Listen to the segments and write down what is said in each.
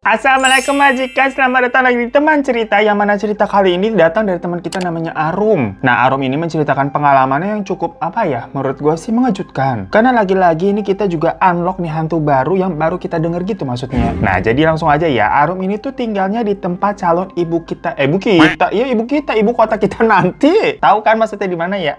Assalamualaikum majikan, selamat datang lagi di teman cerita. Yang mana cerita kali ini datang dari teman kita namanya Arum. Nah, Arum ini menceritakan pengalamannya yang cukup menurut gue sih mengejutkan. Karena lagi-lagi ini kita juga unlock nih hantu baru yang baru kita denger gitu maksudnya. Nah, jadi langsung aja ya, Arum ini tuh tinggalnya di tempat calon ibu kita, ibu kota kita nanti. Tahu kan maksudnya di mana ya?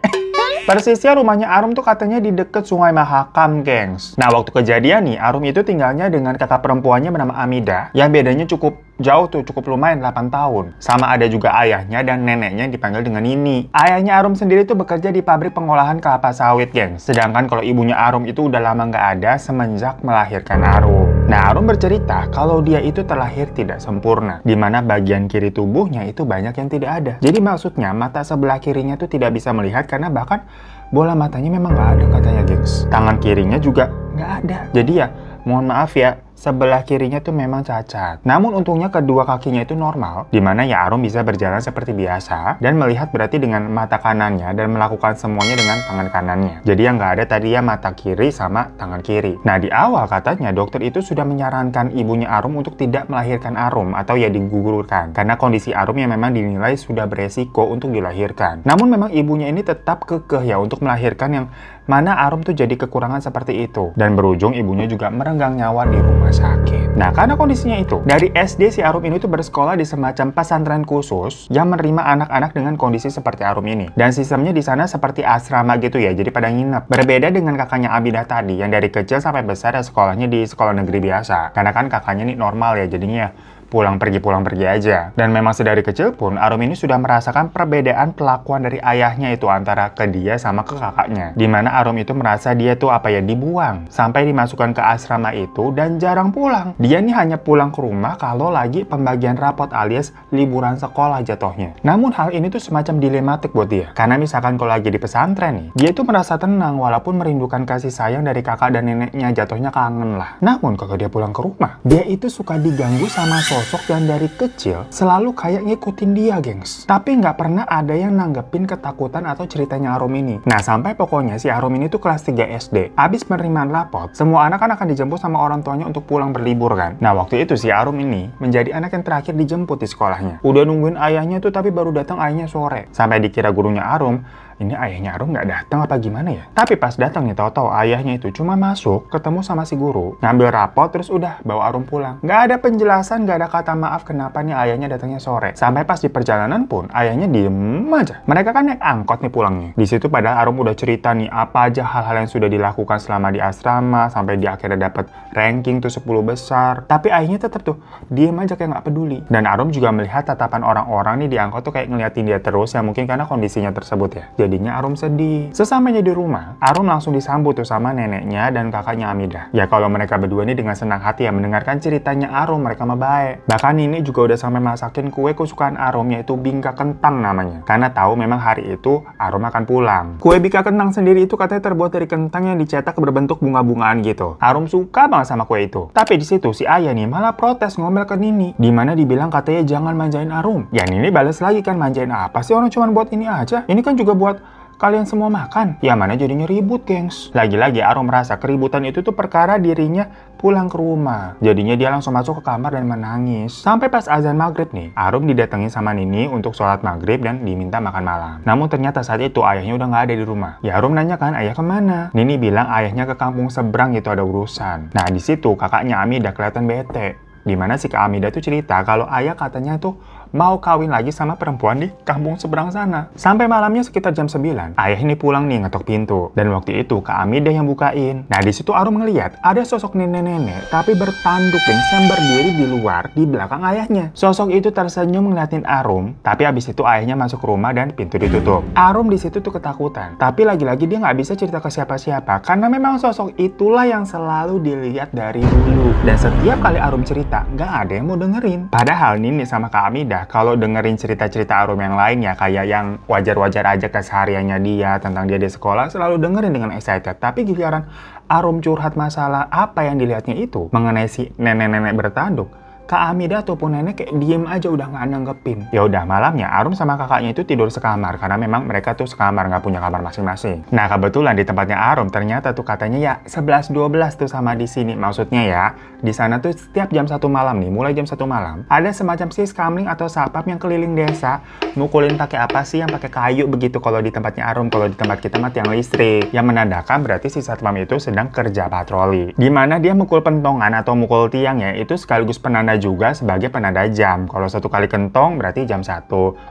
Persisnya rumahnya Arum tuh katanya di deket Sungai Mahakam, gengs. Nah, waktu kejadian nih, Arum itu tinggalnya dengan kakak perempuannya bernama Amida, yang bedanya cukup jauh tuh, cukup lumayan 8 tahun. Sama ada juga ayahnya dan neneknya yang dipanggil dengan Nini. Ayahnya Arum sendiri tuh bekerja di pabrik pengolahan kelapa sawit, gengs. Sedangkan kalau ibunya Arum itu udah lama nggak ada semenjak melahirkan Arum. Nah, Arum bercerita kalau dia itu terlahir tidak sempurna, di mana bagian kiri tubuhnya itu banyak yang tidak ada. Jadi maksudnya mata sebelah kirinya tuh tidak bisa melihat karena bahkan bola matanya memang nggak ada katanya, gengs. Tangan kirinya juga nggak ada. Jadi ya, mohon maaf ya, sebelah kirinya tuh memang cacat. Namun untungnya kedua kakinya itu normal, dimana ya Arum bisa berjalan seperti biasa dan melihat berarti dengan mata kanannya dan melakukan semuanya dengan tangan kanannya. Jadi yang nggak ada tadi ya mata kiri sama tangan kiri. Nah, di awal katanya dokter itu sudah menyarankan ibunya Arum untuk tidak melahirkan Arum atau ya digugurkan karena kondisi Arum yang memang dinilai sudah beresiko untuk dilahirkan. Namun memang ibunya ini tetap kekeh ya untuk melahirkan, yang mana Arum tuh jadi kekurangan seperti itu dan berujung ibunya juga merenggang nyawa di rumah sakit. Nah, karena kondisinya itu, dari SD si Arum ini tuh bersekolah di semacam pesantren khusus yang menerima anak-anak dengan kondisi seperti Arum ini. Dan sistemnya di sana seperti asrama gitu ya, jadi pada nginep. Berbeda dengan kakaknya Abidah tadi, yang dari kecil sampai besar ya sekolahnya di sekolah negeri biasa. Karena kan kakaknya nih normal ya, jadinya pulang pergi aja. Dan memang sedari kecil pun Arum ini sudah merasakan perbedaan pelakuan dari ayahnya itu antara ke dia sama ke kakaknya. Dimana Arum itu merasa dia tuh dibuang sampai dimasukkan ke asrama itu dan jarang pulang. Dia nih hanya pulang ke rumah kalau lagi pembagian rapot alias liburan sekolah jatuhnya. Namun hal ini tuh semacam dilematik buat dia. Karena misalkan kalau lagi di pesantren nih, dia tuh merasa tenang walaupun merindukan kasih sayang dari kakak dan neneknya, jatuhnya kangen lah. Namun kalau dia pulang ke rumah, dia itu suka diganggu sama sosok yang dari kecil selalu kayak ngikutin dia, gengs. Tapi nggak pernah ada yang nanggepin ketakutan atau ceritanya Arum ini. Nah, sampai pokoknya si Arum ini tuh kelas 3 SD. Abis penerimaan rapot, semua anak kan akan dijemput sama orang tuanya untuk pulang berlibur kan. Nah, waktu itu si Arum ini menjadi anak yang terakhir dijemput di sekolahnya. Udah nungguin ayahnya tuh, tapi baru datang ayahnya sore. Sampai dikira gurunya Arum, ini ayahnya Arum nggak datang apa gimana ya? Tapi pas datang nih, tahu-tahu ayahnya itu cuma masuk, ketemu sama si guru, ngambil rapot, terus udah bawa Arum pulang. Nggak ada penjelasan, nggak ada kata maaf kenapa nih ayahnya datangnya sore. Sampai pas di perjalanan pun, ayahnya diem aja. Mereka kan naik angkot nih pulangnya. Di situ padahal Arum udah cerita nih apa aja hal-hal yang sudah dilakukan selama di asrama, sampai di akhirnya dapat ranking tuh 10 besar. Tapi ayahnya tetap tuh diem aja kayak nggak peduli. Dan Arum juga melihat tatapan orang-orang nih di angkot tuh kayak ngeliatin dia terus, ya mungkin karena kondisinya tersebut ya. Jadinya Arum sedih. Sesampainya di rumah, Arum langsung disambut tuh sama neneknya dan kakaknya Amida. Ya kalau mereka berdua ini dengan senang hati ya mendengarkan ceritanya Arum, mereka mah baik. Bahkan ini juga udah sampai masakin kue kesukaan Arum, yaitu bingka kentang namanya. Karena tahu memang hari itu Arum akan pulang. Kue bingka kentang sendiri itu katanya terbuat dari kentang yang dicetak berbentuk bunga-bungaan gitu. Arum suka banget sama kue itu. Tapi di situ si ayah nih malah protes ngomel ke Nini, dimana dibilang katanya jangan manjain Arum. Ya Nini balas lagi kan, manjain apa sih, orang cuma buat ini aja. Ini kan juga buat kalian semua makan. Ya mana jadinya ribut, gengs. Lagi-lagi Arum merasa keributan itu tuh perkara dirinya pulang ke rumah. Jadinya dia langsung masuk ke kamar dan menangis. Sampai pas azan maghrib nih, Arum didatangi sama Nini untuk sholat maghrib dan diminta makan malam. Namun ternyata saat itu ayahnya udah nggak ada di rumah. Ya Arum nanya kan, ayah kemana? Nini bilang ayahnya ke kampung seberang gitu, ada urusan. Nah di situ kakaknya Amida kelihatan bete. Dimana si Kak Amida tuh cerita kalau ayah katanya tuh mau kawin lagi sama perempuan di kampung seberang sana. Sampai malamnya sekitar jam 9, ayah ini pulang nih ngetok pintu. Dan waktu itu Kak Amida yang bukain. Nah di situ Arum ngeliat ada sosok nenek-nenek tapi bertanduk yang berdiri di luar di belakang ayahnya. Sosok itu tersenyum ngeliatin Arum, tapi abis itu ayahnya masuk ke rumah dan pintu ditutup. Arum di situ tuh ketakutan. Tapi lagi-lagi dia nggak bisa cerita ke siapa-siapa karena memang sosok itulah yang selalu dilihat dari dulu. Dan setiap kali Arum cerita, nggak ada yang mau dengerin. Padahal Nini sama Kak Amida kalau dengerin cerita-cerita Arum yang lain ya, kayak yang wajar-wajar aja kesehariannya dia tentang dia di sekolah, selalu dengerin dengan excited. Tapi giliran Arum curhat masalah apa yang dilihatnya itu mengenai si nenek-nenek bertanduk, Kak Amida ataupun nenek kayak diem aja udah nggak nanggepin. Ya udah malamnya Arum sama kakaknya itu tidur sekamar karena memang mereka tuh sekamar nggak punya kamar masing-masing. Nah kebetulan di tempatnya Arum ternyata tuh katanya ya 11-12 tuh sama di sini. Maksudnya ya di sana tuh setiap jam 1 malam nih, mulai jam 1 malam ada semacam sis kamling atau sapam yang keliling desa mukulin pakai apa sih, yang pakai kayu begitu kalau di tempatnya Arum. Kalau di tempat kita mah tiang listrik, yang menandakan berarti si satpam itu sedang kerja patroli. Dimana dia mukul pentongan atau mukul tiangnya itu sekaligus penanda juga sebagai penanda jam. Kalau 1 kali kentong berarti jam 1,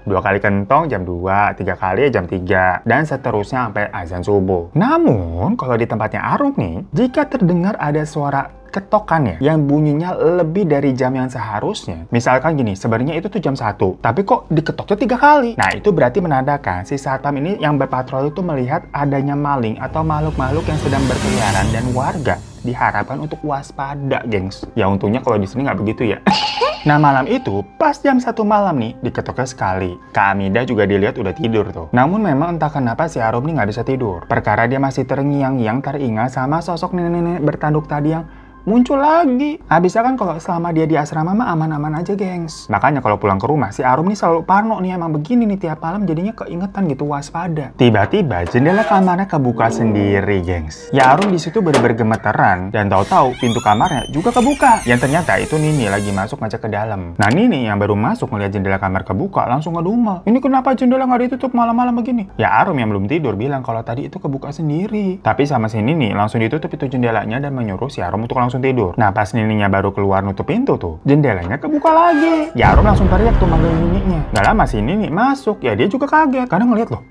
2 kali kentong jam 2, 3 kali jam 3, dan seterusnya sampai azan subuh. Namun kalau di tempatnya Arum nih, jika terdengar ada suara ketokan ya, yang bunyinya lebih dari jam yang seharusnya. Misalkan gini, sebenarnya itu tuh jam 1, tapi kok diketoknya 3 kali. Nah, itu berarti menandakan si satpam ini yang berpatroli itu melihat adanya maling atau makhluk-makhluk yang sedang berkeliaran dan warga diharapkan untuk waspada, gengs. Ya untungnya kalau di sini nggak begitu ya. Nah, malam itu pas jam 1 malam nih diketoknya sekali. Kak Amida juga dilihat udah tidur tuh. Namun memang entah kenapa si Arum nih nggak bisa tidur. Perkara dia masih terngiang-ngiang teringat sama sosok nenek-nenek bertanduk tadi yang muncul lagi. Habisnya kan kalau selama dia di asrama mah aman-aman aja, gengs. Makanya kalau pulang ke rumah, si Arum nih selalu parno nih, emang begini nih tiap malam jadinya keingetan gitu, waspada. Tiba-tiba jendela kamarnya kebuka sendiri, gengs. Ya Arum di situ bener-bener gemeteran dan tahu-tahu pintu kamarnya juga kebuka. Yang ternyata itu Nini lagi masuk ngajak ke dalam. Nah Nini yang baru masuk ngeliat jendela kamar kebuka langsung ngedumel. Ini kenapa jendela nggak ditutup malam-malam begini? Ya Arum yang belum tidur bilang kalau tadi itu kebuka sendiri. Tapi sama si Nini langsung ditutup itu jendelanya dan menyuruh si Arum untuk langsung tidur. Nah pas Nininya baru keluar nutup pintu tuh, jendelanya kebuka lagi. Ya Arum langsung teriak tuh manggil Nininya. Gak lama si Nini masuk, ya dia juga kaget karena ngeliat loh,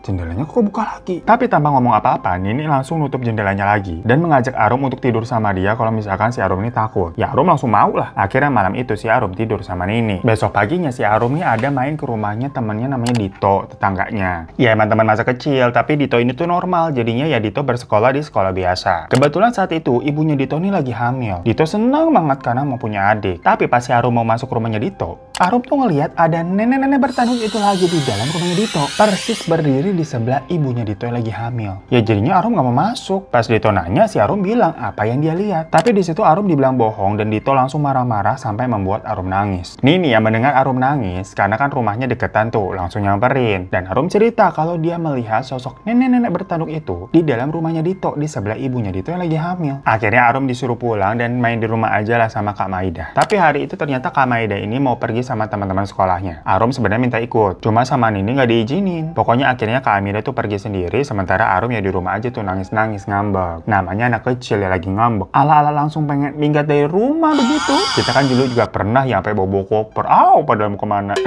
jendelanya kok buka lagi. Tapi tanpa ngomong apa-apa, Nini langsung nutup jendelanya lagi dan mengajak Arum untuk tidur sama dia kalau misalkan si Arum ini takut. Ya Arum langsung mau lah. Akhirnya malam itu si Arum tidur sama Nini. Besok paginya si Arum ini ada main ke rumahnya temennya namanya Dito, tetangganya. Ya emang teman masa kecil, tapi Dito ini tuh normal. Jadinya ya Dito bersekolah di sekolah biasa. Kebetulan saat itu ibunya Dito ini lagi hamil. Dito senang banget karena mau punya adik. Tapi pas si Arum mau masuk rumahnya Dito, Arum tuh ngelihat ada nenek-nenek bertanduk itu lagi di dalam rumahnya Dito. Persis berdiri di sebelah ibunya Dito yang lagi hamil. Ya jadinya Arum nggak mau masuk. Pas Dito nanya, si Arum bilang apa yang dia lihat. Tapi di situ Arum dibilang bohong dan Dito langsung marah-marah sampai membuat Arum nangis. Nini yang mendengar Arum nangis karena kan rumahnya deketan tuh, langsung nyamperin. Dan Arum cerita kalau dia melihat sosok nenek-nenek bertanduk itu di dalam rumahnya Dito di sebelah ibunya Dito yang lagi hamil. Akhirnya Arum disuruh pulang dan main di rumah aja lah sama Kak Maida. Tapi hari itu ternyata Kak Maida ini mau pergi sama teman-teman sekolahnya. Arum sebenarnya minta ikut, cuma sama Nini nggak diizinin. Pokoknya akhirnya Kak Amida tuh pergi sendiri, sementara Arum ya di rumah aja tuh nangis-nangis ngambek. Namanya anak kecil ya lagi ngambek. Ala-ala langsung pengen minggat dari rumah begitu. Kita kan dulu juga pernah ya sampai bobo koper. Padahal mau kemana?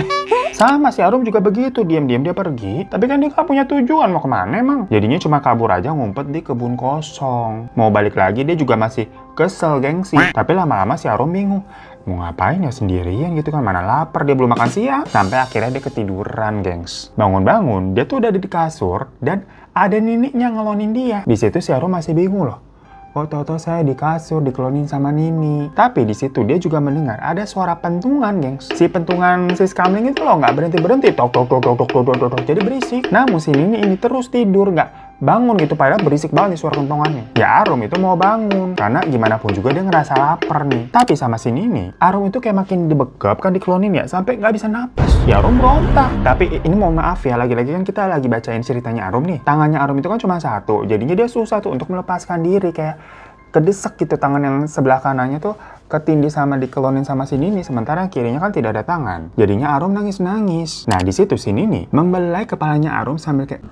Sama si Arum juga begitu, diam-diam dia pergi. Tapi kan dia gak punya tujuan mau kemana emang. Jadinya cuma kabur aja ngumpet di kebun kosong. Mau balik lagi dia juga masih kesel, gengsi. Tapi lama-lama si Arum bingung. Mau ngapain ya sendirian gitu kan, mana lapar, dia belum makan siang. Sampai akhirnya dia ketiduran, gengs. Bangun-bangun dia tuh udah di kasur dan ada Nininya ngelonin dia. Di situ si Arum masih bingung loh. Oh, tau-tau saya di kasur dikelonin sama Nini. Tapi di situ dia juga mendengar ada suara pentungan, gengs. Si pentungan sis kamling itu loh nggak berhenti-berhenti, tok tok tok tok tok tok tok tok, jadi berisik. Namun si Nini ini terus tidur, nggak bangun gitu, padahal berisik banget nih suara kentongannya. Ya Arum itu mau bangun karena gimana pun juga dia ngerasa lapar nih. Tapi sama si Nini, Arum itu kayak makin dibekap kan dikelonin ya, sampai nggak bisa napas. Ya Arum berontak. Tapi ini mau maaf ya, lagi-lagi kan kita lagi bacain ceritanya Arum nih. Tangannya Arum itu kan cuma satu, jadinya dia susah tuh untuk melepaskan diri, kayak kedesek gitu tangan yang sebelah kanannya tuh ketindih sama dikelonin sama si Nini, sementara kirinya kan tidak ada tangan. Jadinya Arum nangis-nangis. Nah di situ si Nini membelai kepalanya Arum sambil kayak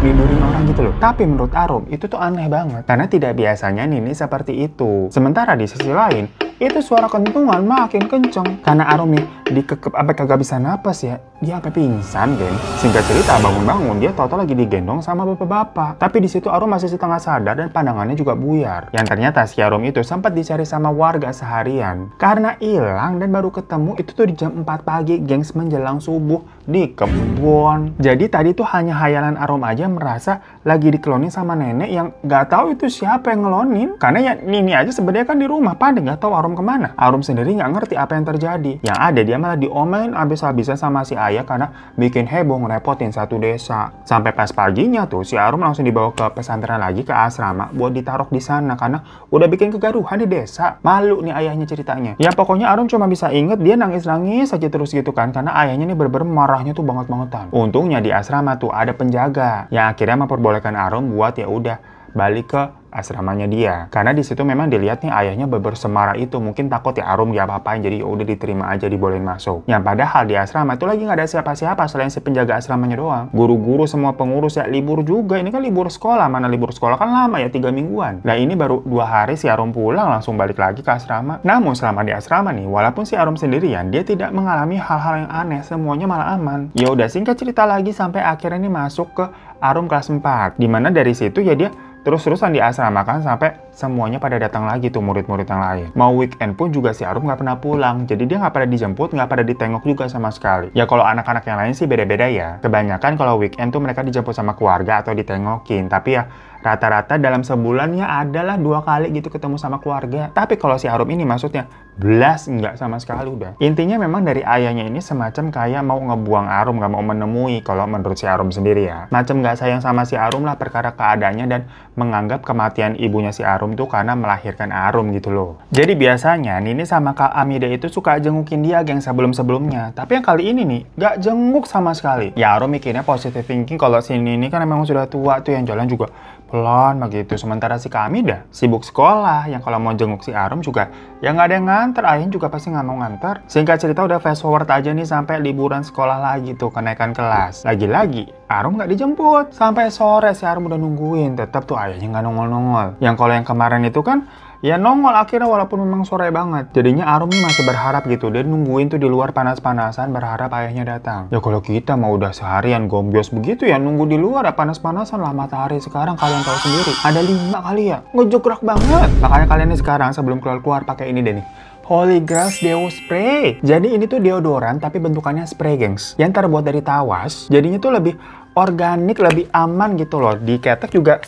nidurin orang gitu loh. Tapi menurut Arum itu tuh aneh banget karena tidak biasanya Nini seperti itu. Sementara di sisi lain itu suara kentungan makin kenceng karena Arum nih dikekep sampai kagak bisa napas ya. Dia sampai pingsan, geng. Singkat cerita bangun-bangun dia tahu-tahu lagi digendong sama bapak-bapak. Tapi di situ Arum masih setengah sadar dan pandangannya juga buyar. Yang ternyata si Arum itu sempat dicari sama warga seharian karena hilang dan baru ketemu itu tuh di jam 4 pagi, gengs, menjelang subuh di kebun. Jadi tadi tuh hanya hayalan Arum aja merasa lagi dikelonin sama nenek yang nggak tahu itu siapa yang ngelonin. Karena ya Nini aja sebenarnya kan di rumah, pada nggak tahu Arum Arum kemana? Arum sendiri nggak ngerti apa yang terjadi. Yang ada dia malah diomelin abis-abisan sama si ayah karena bikin heboh ngerepotin satu desa. Sampai pas paginya tuh si Arum langsung dibawa ke pesantren lagi, ke asrama buat ditaruh di sana karena udah bikin kegaduhan di desa. Malu nih ayahnya ceritanya. Ya pokoknya Arum cuma bisa inget dia nangis-nangis aja terus gitu kan karena ayahnya nih bener-bener marahnya tuh banget-bangetan. Untungnya di asrama tuh ada penjaga yang akhirnya memperbolehkan Arum buat ya udah balik ke asramanya dia. Karena di situ memang dilihat nih ayahnya bersemara itu, mungkin takut ya Arum diapa-apain, jadi ya udah diterima aja, dibolehin masuk. Yang padahal di asrama itu lagi nggak ada siapa-siapa selain si penjaga asramanya doang. Guru-guru semua pengurus ya libur juga. Ini kan libur sekolah, mana libur sekolah kan lama ya 3 mingguan. Nah ini baru 2 hari si Arum pulang langsung balik lagi ke asrama. Namun selama di asrama nih, walaupun si Arum sendirian, dia tidak mengalami hal-hal yang aneh, semuanya malah aman. Ya udah singkat cerita lagi sampai akhirnya nih masuk ke Arum kelas 4. Dimana dari situ ya dia terus-terusan di asrama kan sampai semuanya pada datang lagi tuh murid-murid yang lain. Mau weekend pun juga si Arum nggak pernah pulang. Jadi dia nggak pada dijemput, nggak pada ditengok juga sama sekali. Ya kalau anak-anak yang lain sih beda-beda ya. Kebanyakan kalau weekend tuh mereka dijemput sama keluarga atau ditengokin. Tapi ya rata-rata dalam sebulannya adalah 2 kali gitu ketemu sama keluarga. Tapi kalau si Arum ini maksudnya belas nggak sama sekali udah. Intinya memang dari ayahnya ini semacam kayak mau ngebuang Arum, nggak mau menemui kalau menurut si Arum sendiri ya. Macam nggak sayang sama si Arum lah perkara keadaannya dan menganggap kematian ibunya si Arum tuh karena melahirkan Arum gitu loh. Jadi biasanya Nini sama Kak Amida itu suka jengukin dia geng sebelum-sebelumnya. Tapi yang kali ini nih nggak jenguk sama sekali. Ya Arum mikirnya positive thinking kalau si Nini kan memang sudah tua tuh, yang jalan juga pelan begitu. Sementara si Kak Amida sibuk sekolah, yang kalau mau jenguk si Arum juga ya nggak ada yang nganter, ayahnya juga pasti nggak mau nganter. Singkat cerita udah fast forward aja nih sampai liburan sekolah lagi tuh, kenaikan kelas. Lagi-lagi Arum nggak dijemput. Sampai sore si Arum udah nungguin, tetap tuh ayahnya nggak nongol-nongol. Yang kalau yang kemarin itu kan ya nongol akhirnya walaupun memang sore banget. Jadinya Arum nih masih berharap gitu. Dia nungguin tuh di luar panas-panasan berharap ayahnya datang. Ya kalau kita mau udah seharian gombios begitu ya nunggu di luar ya panas-panasan lah. Matahari sekarang kalian tahu sendiri. Ada 5 kali ya. Ngejograk banget. Makanya kalian nih sekarang sebelum keluar-keluar pakai ini deh nih. Holy Grail Deo Spray. Jadi ini tuh deodoran tapi bentukannya spray gengs. Yang terbuat dari tawas. Jadinya tuh lebih organik, lebih aman gitu loh. Diketek juga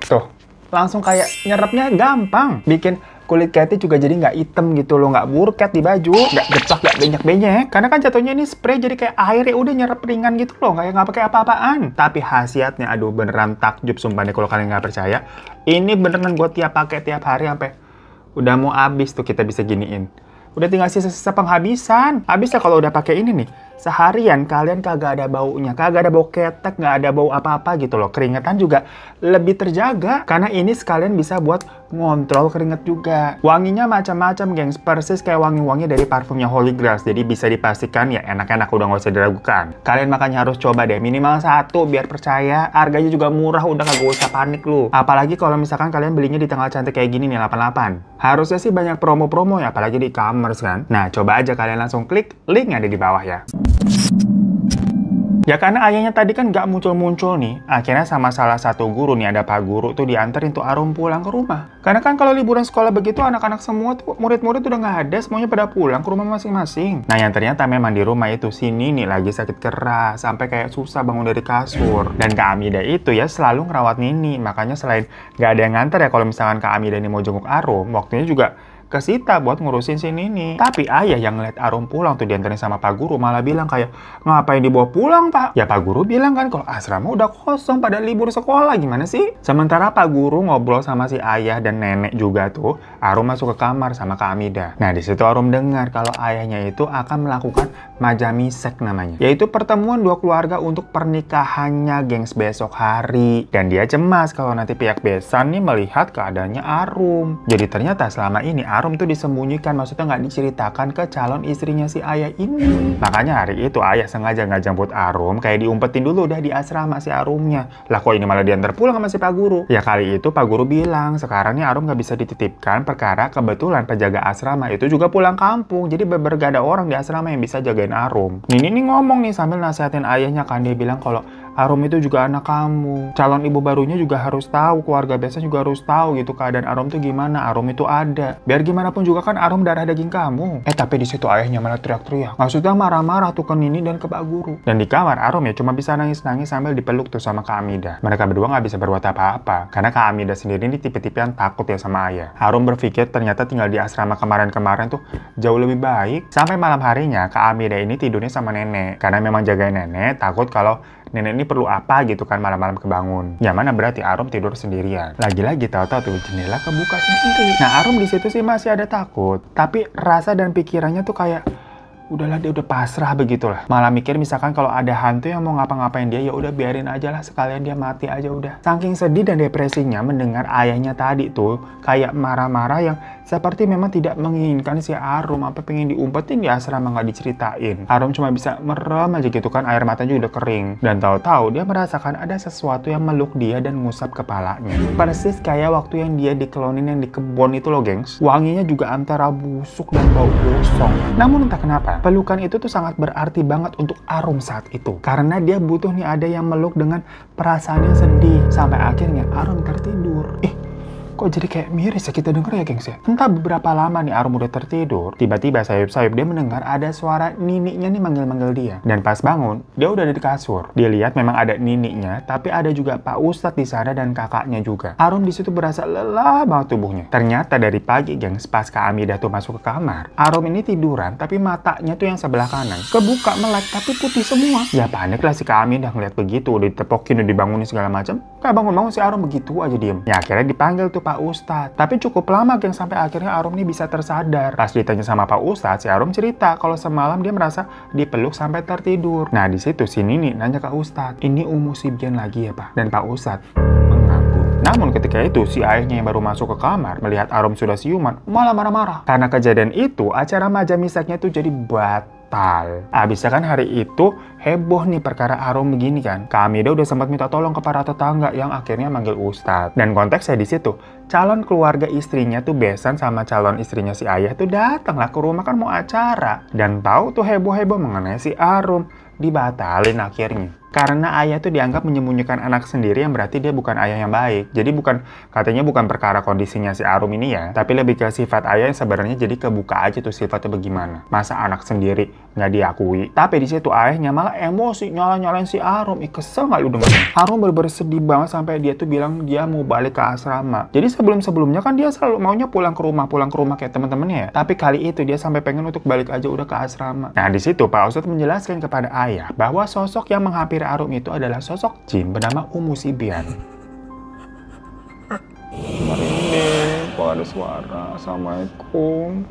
tuh langsung kayak nyerapnya gampang. Bikin kulit catnya juga jadi nggak hitam gitu loh, nggak burket di baju, nggak gecak, nggak banyak-banyak. Karena kan jatuhnya ini spray jadi kayak air ya udah nyerap ringan gitu loh, kayak nggak pakai apa-apaan. Tapi khasiatnya, aduh beneran takjub sumpah nih kalau kalian nggak percaya. Ini beneran gue tiap pakai tiap hari sampai udah mau habis tuh kita bisa giniin. Udah tinggal sisa-sisa penghabisan. Habis ya kalau udah pakai ini nih. Seharian kalian kagak ada baunya, kagak ada bau ketek, nggak ada bau apa-apa gitu loh. Keringetan juga lebih terjaga karena ini sekalian bisa buat ngontrol keringet juga. Wanginya macam-macam gengs, persis kayak wangi-wangi dari parfumnya Holy Grail. Jadi bisa dipastikan ya enak-enak, udah nggak usah diragukan. Kalian makanya harus coba deh, minimal 1 biar percaya. Harganya juga murah, udah nggak usah panik lu. Apalagi kalau misalkan kalian belinya di tanggal cantik kayak gini nih, 88. Harusnya sih banyak promo-promo ya, apalagi di e-commerce kan. Nah coba aja kalian langsung klik link yang ada di bawah ya. Ya karena ayahnya tadi kan nggak muncul-muncul nih, akhirnya sama salah satu guru nih, ada Pak Guru tuh dianterin tuh Arum pulang ke rumah. Karena kan kalau liburan sekolah begitu anak-anak semua tuh, murid-murid udah nggak ada, semuanya pada pulang ke rumah masing-masing. Nah yang ternyata memang di rumah itu si Nini lagi sakit keras, sampai kayak susah bangun dari kasur. Dan Kak Amida itu ya selalu ngerawat Nini, makanya selain nggak ada yang nganter ya kalau misalkan Kak Amida ini mau jenguk Arum, waktunya juga ke Sita buat ngurusin si Nini. Tapi ayah yang ngeliat Arum pulang tuh dianterin sama Pak Guru malah bilang kayak, ngapain dibawa pulang Pak? Ya Pak Guru bilang kan kalau asrama udah kosong pada libur sekolah, gimana sih? Sementara Pak Guru ngobrol sama si ayah dan nenek juga tuh, Arum masuk ke kamar sama Kak Amida. Nah di situ Arum dengar kalau ayahnya itu akan melakukan majamisek namanya, yaitu pertemuan 2 keluarga untuk pernikahannya gengs besok hari. Dan dia cemas kalau nanti pihak besan nih melihat keadaannya Arum. Jadi ternyata selama ini Arum tuh disembunyikan, maksudnya nggak diceritakan ke calon istrinya si ayah ini. Makanya hari itu ayah sengaja nggak jemput Arum, kayak diumpetin dulu udah di asrama si Arumnya. Lah kok ini malah diantar pulang sama si Pak Guru? Ya kali itu Pak Guru bilang, sekarang nih Arum nggak bisa dititipkan perkara kebetulan penjaga asrama itu juga pulang kampung. Jadi gak ada orang di asrama yang bisa jagain Arum. Nini nih ngomong nih sambil nasihatin ayahnya kan, dia bilang kalau Arum itu juga anak kamu. Calon ibu barunya juga harus tahu, keluarga biasa juga harus tahu gitu keadaan Arum tuh gimana. Arum itu ada. Biar gimana pun juga kan Arum darah daging kamu. Tapi di situ ayahnya malah teriak-teriak. Maksudnya marah-marah tuh ke Nini dan ke Pak Guru. Dan di kamar Arum ya cuma bisa nangis-nangis sambil dipeluk tuh sama Kak Amida. Mereka berdua nggak bisa berbuat apa-apa karena Kak Amida sendiri ini tipe-tipe yang takut ya sama ayah. Arum berpikir ternyata tinggal di asrama kemarin-kemarin tuh jauh lebih baik. Sampai malam harinya Kak Amida ini tidurnya sama nenek karena memang jagain nenek, takut kalau nenek ini perlu apa gitu kan malam-malam kebangun. Ya mana berarti Arum tidur sendirian. Lagi-lagi tahu-tahu tuh jendela kebuka sendiri. Nah Arum di situ sih masih ada takut, tapi rasa dan pikirannya tuh kayak udahlah, dia udah pasrah begitulah. Malah mikir misalkan kalau ada hantu yang mau ngapa-ngapain dia, ya udah biarin aja lah, sekalian dia mati aja udah. Saking sedih dan depresinya mendengar ayahnya tadi tuh kayak marah-marah yang seperti memang tidak menginginkan si Arum apa pengen diumpetin di asrama nggak diceritain. Arum cuma bisa merem aja gitu kan, air matanya udah kering. Dan tahu-tahu dia merasakan ada sesuatu yang meluk dia dan ngusap kepalanya. Persis kayak waktu yang dia diklonin yang di kebun itu loh gengs. Wanginya juga antara busuk dan bau gosong. Namun entah kenapa pelukan itu tuh sangat berarti banget untuk Arum saat itu. Karena dia butuh nih ada yang meluk dengan perasaan yang sedih. Sampai akhirnya Arum tertidur. Kok jadi kayak miris ya kita denger ya gengs ya? Entah beberapa lama nih Arum udah tertidur, tiba-tiba sayup-sayup dia mendengar ada suara niniknya nih manggil-manggil dia. Dan pas bangun, dia udah ada di kasur. Dia lihat memang ada niniknya, tapi ada juga Pak Ustadz di sana dan kakaknya juga. Arum di situ berasa lelah banget tubuhnya. Ternyata dari pagi gengs, pas Kak Amida tuh masuk ke kamar, Arum ini tiduran, tapi matanya tuh yang sebelah kanan kebuka melek tapi putih semua. Ya panik lah si Kak Amida ngeliat begitu, udah ditepokin, udah dibangunin segala macam. Kayak bangun-bangun si Arum begitu aja diem. Ya akhirnya dipanggil tuh Pak Ustadz. Tapi cukup lama geng sampai akhirnya Arum nih bisa tersadar. Pas ditanya sama Pak Ustadz, si Arum cerita kalau semalam dia merasa dipeluk sampai tertidur. Nah di situ si Nini nanya ke Ustadz, ini Umu Sibyan lagi ya Pak? Dan Pak Ustadz mengaku. Namun ketika itu si ayahnya yang baru masuk ke kamar melihat Arum sudah siuman malah marah-marah. Karena kejadian itu acara majamisaknya tuh jadi batal. Abisnya kan hari itu heboh nih perkara Arum begini kan. Kak Amida udah sempat minta tolong ke para tetangga yang akhirnya manggil Ustadz. Dan konteksnya di situ, calon keluarga istrinya tuh besan sama calon istrinya si ayah tuh datang lah ke rumah kan mau acara. Dan tahu tuh heboh-heboh mengenai si Arum. Dibatalin akhirnya. Karena ayah tuh dianggap menyembunyikan anak sendiri yang berarti dia bukan ayah yang baik. Jadi katanya bukan perkara kondisinya si Arum ini ya, tapi lebih ke sifat ayah yang sebenarnya jadi kebuka aja tuh sifatnya bagaimana. Masa anak sendiri nggak diakui. Tapi di situ ayahnya malah emosi nyalain si Arum. Kesel nggak lu dengerin? Arum bener-bener sedih banget sampai dia tuh bilang dia mau balik ke asrama. Jadi sebelum-sebelumnya kan dia selalu maunya pulang ke rumah kayak teman-temannya ya. Tapi kali itu dia sampai pengen untuk balik aja udah ke asrama. Nah di situ Pak Ustadz menjelaskan kepada ayah bahwa sosok yang menghampiri Arum itu adalah sosok jin bernama Umu Sibyan. Merinding, kok ada suara. Assalamualaikum.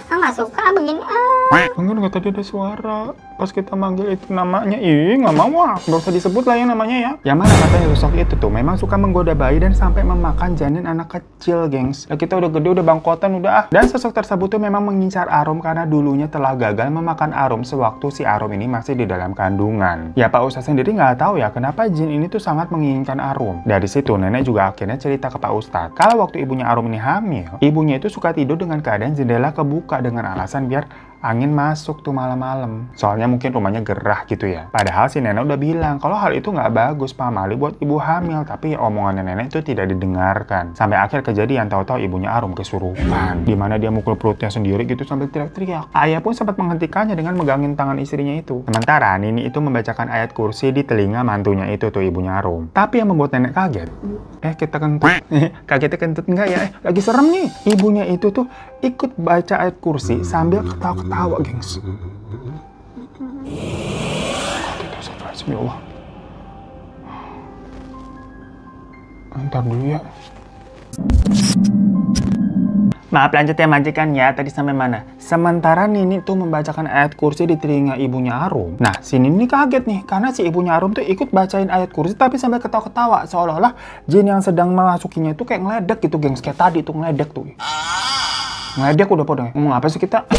Nggak suka begini. Enggak, nggak tadi ada suara. Pas kita manggil itu namanya, nggak mau ah. Nggak usah disebut lah yang namanya ya. Yang mana katanya sosok itu tuh memang suka menggoda bayi dan sampai memakan janin anak kecil, gengs. Nah, kita udah gede, udah bangkotan, udah ah. Dan sosok tersebut tuh memang mengincar Arum karena dulunya telah gagal memakan Arum sewaktu si Arum ini masih di dalam kandungan. Ya Pak Ustadz sendiri nggak tahu ya kenapa jin ini tuh sangat menginginkan Arum. Dari situ nenek juga akhirnya cerita ke Pak Ustadz. Kalau waktu ibunya Arum ini hamil, ibunya itu suka tidur dengan keadaan jendela kebuka dengan alasan biar angin masuk tuh malam-malam. Soalnya mungkin rumahnya gerah gitu ya. Padahal si nenek udah bilang kalau hal itu nggak bagus Pak Mali buat ibu hamil. Tapi omongannya nenek itu tidak didengarkan. Sampai akhir kejadian tahu-tahu ibunya Arum kesurupan. Dimana dia mukul perutnya sendiri gitu sambil teriak-teriak. Ayah pun sempat menghentikannya dengan megangin tangan istrinya itu. Sementara Nini itu membacakan ayat kursi di telinga mantunya itu tuh ibunya Arum. Tapi yang membuat nenek kaget. Kita kentut. Kagetnya kentut enggak ya? Lagi serem nih. Ibunya itu tuh ikut baca ayat kursi sambil ketawa-ketawa, gengs. Bismillah. Ntar dulu ya. Maaf lanjut ya majikan ya, tadi sampai mana? Sementara Nini tuh membacakan ayat kursi di telinga ibunya Arum. Nah, si Nini kaget nih, karena si ibunya Arum tuh ikut bacain ayat kursi tapi sambil ketawa-ketawa. Seolah-olah jin yang sedang memasukinya itu kayak ngeledek gitu, gengs. Kayak tadi tuh ngeledek tuh. Ngeledek udah podong. Ngomong apa sih kita?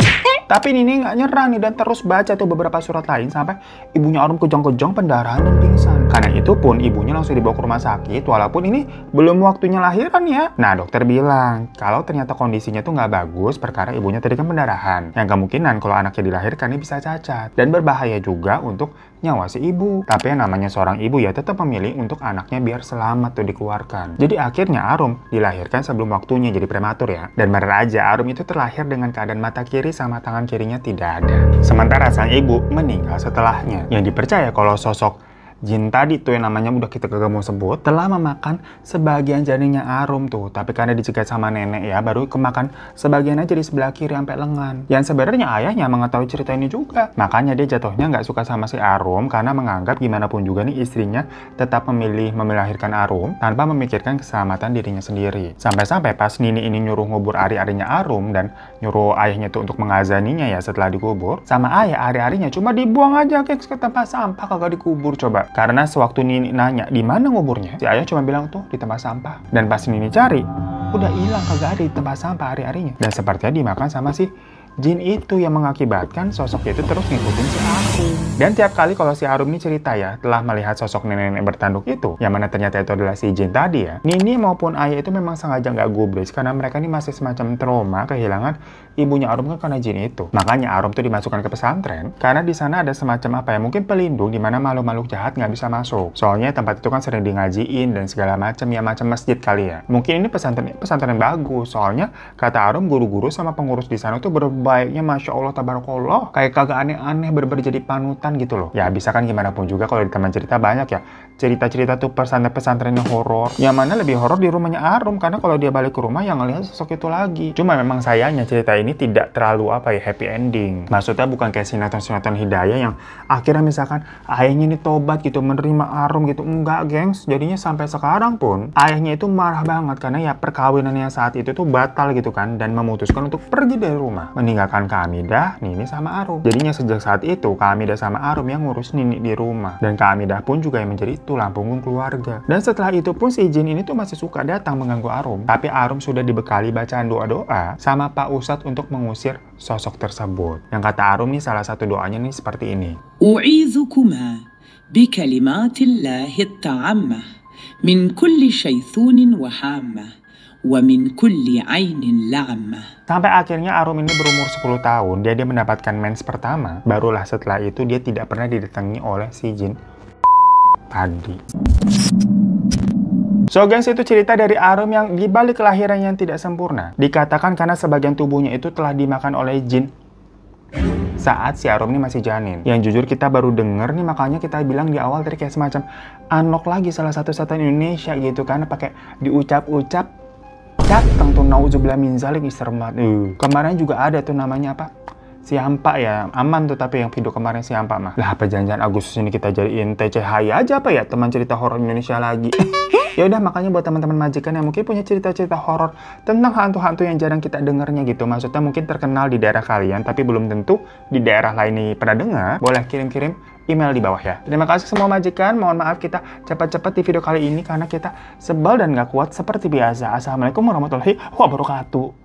Tapi Nini nggak nyerah nih dan terus baca tuh beberapa surat lain sampai ibunya Arum kejang-kejang, pendarahan dan pingsan. Karena itu pun ibunya langsung dibawa ke rumah sakit walaupun ini belum waktunya lahiran ya. Nah dokter bilang kalau ternyata kondisinya tuh nggak bagus perkara ibunya tadi kan pendarahan. Yang kemungkinan kalau anaknya dilahirkan ini bisa cacat dan berbahaya juga untuk nyawa si ibu. Tapi yang namanya seorang ibu ya tetap memilih untuk anaknya biar selamat tuh dikeluarkan. Jadi akhirnya Arum dilahirkan sebelum waktunya jadi prematur ya. Dan bener aja Arum itu terlahir dengan keadaan mata kiri sama tangan kirinya tidak ada. Sementara sang ibu meninggal setelahnya. Yang dipercaya kalau sosok jin tadi tuh yang namanya udah kita kagak mau sebut telah memakan sebagian janinnya Arum tuh, tapi karena dicegat sama nenek ya baru kemakan sebagian aja di sebelah kiri sampai lengan. Yang sebenarnya ayahnya mengetahui cerita ini juga, makanya dia jatuhnya nggak suka sama si Arum karena menganggap gimana pun juga nih istrinya tetap memilih melahirkan Arum tanpa memikirkan keselamatan dirinya sendiri. Sampai-sampai pas Nini ini nyuruh ngubur ari-arinya Arum dan nyuruh ayahnya tuh untuk mengazaninya ya setelah dikubur, sama ayah ari-arinya cuma dibuang aja ke tempat sampah, kagak dikubur coba. Karena sewaktu Nini nanya di mana nguburnya, si ayah cuma bilang tuh di tempat sampah. Dan pas Nini cari, udah hilang, kagak ada di tempat sampah hari-harinya. Dan sepertinya dimakan sama si jin itu yang mengakibatkan sosok itu terus ngikutin si Arum. Dan tiap kali kalau si Arum ini cerita ya, telah melihat sosok nenek-nenek bertanduk itu, yang mana ternyata itu adalah si jin tadi ya, Nini maupun ayah itu memang sengaja nggak gubris karena mereka ini masih semacam trauma kehilangan ibunya Arum kan karena jin itu. Makanya Arum tuh dimasukkan ke pesantren karena di sana ada semacam apa ya, mungkin pelindung di mana makhluk-makhluk jahat nggak bisa masuk. Soalnya tempat itu kan sering di ngajiin dan segala macam ya, macam masjid kali ya. Mungkin ini pesantren bagus, soalnya kata Arum guru-guru sama pengurus di sana tuh baiknya Masya Allah Tabarakallah, kayak kagak aneh-aneh, bener-bener jadi panutan gitu loh. Ya bisa kan gimana pun juga kalau di teman cerita banyak ya cerita-cerita tuh pesantren yang horor. Yang mana lebih horor di rumahnya Arum karena kalau dia balik ke rumah yang ngelihat sosok itu lagi. Cuma memang sayangnya cerita ini tidak terlalu apa ya, happy ending. Maksudnya bukan kayak sinetron-sinetron Hidayah yang akhirnya misalkan ayahnya ini tobat gitu menerima Arum gitu. Enggak gengs, jadinya sampai sekarang pun ayahnya itu marah banget karena ya perkawinannya saat itu tuh batal gitu kan dan memutuskan untuk pergi dari rumah, meninggalkan Kak Hamidah, Nini sama Arum. Jadinya sejak saat itu Kak Hamidah sama Arum yang ngurus Nini di rumah dan Kak Hamidah pun juga yang menjadi tulang punggung keluarga. Dan setelah itu pun si jin ini tuh masih suka datang mengganggu Arum, tapi Arum sudah dibekali bacaan doa-doa sama Pak Ustadz untuk mengusir sosok tersebut. Yang kata Arum nih salah satu doanya nih seperti ini. U'izukuma bikalimatillahit ta'ammah min kulli syaithunin wahamah wa min kulli ainin la'ammah. Sampai akhirnya Arum ini berumur 10 tahun, dia mendapatkan mens pertama. Barulah setelah itu dia tidak pernah didatangi oleh si jin tadi. So guys, itu cerita dari Arum yang dibalik kelahiran yang tidak sempurna. Dikatakan karena sebagian tubuhnya itu telah dimakan oleh jin saat si Arum ini masih janin. Yang jujur kita baru denger nih, makanya kita bilang di awal tadi kayak semacam unlock lagi salah satu setan Indonesia gitu, karena pakai diucap-ucap datang tuh nauzubillah min zalik istermat. Kemarin juga ada tuh namanya apa? Siampa ya, aman tuh tapi yang video kemarin Siampa mah. Lah apa jangan-jangan Agustus ini kita jadiin TCH aja apa ya, teman cerita horor Indonesia lagi. Ya udah, makanya buat teman-teman majikan yang mungkin punya cerita-cerita horor tentang hantu-hantu yang jarang kita dengarnya gitu, maksudnya mungkin terkenal di daerah kalian tapi belum tentu di daerah lain nih pernah dengar, boleh kirim-kirim email di bawah ya. Terima kasih semua majikan, mohon maaf kita cepat-cepat di video kali ini karena kita sebel dan gak kuat seperti biasa. Assalamualaikum warahmatullahi wabarakatuh.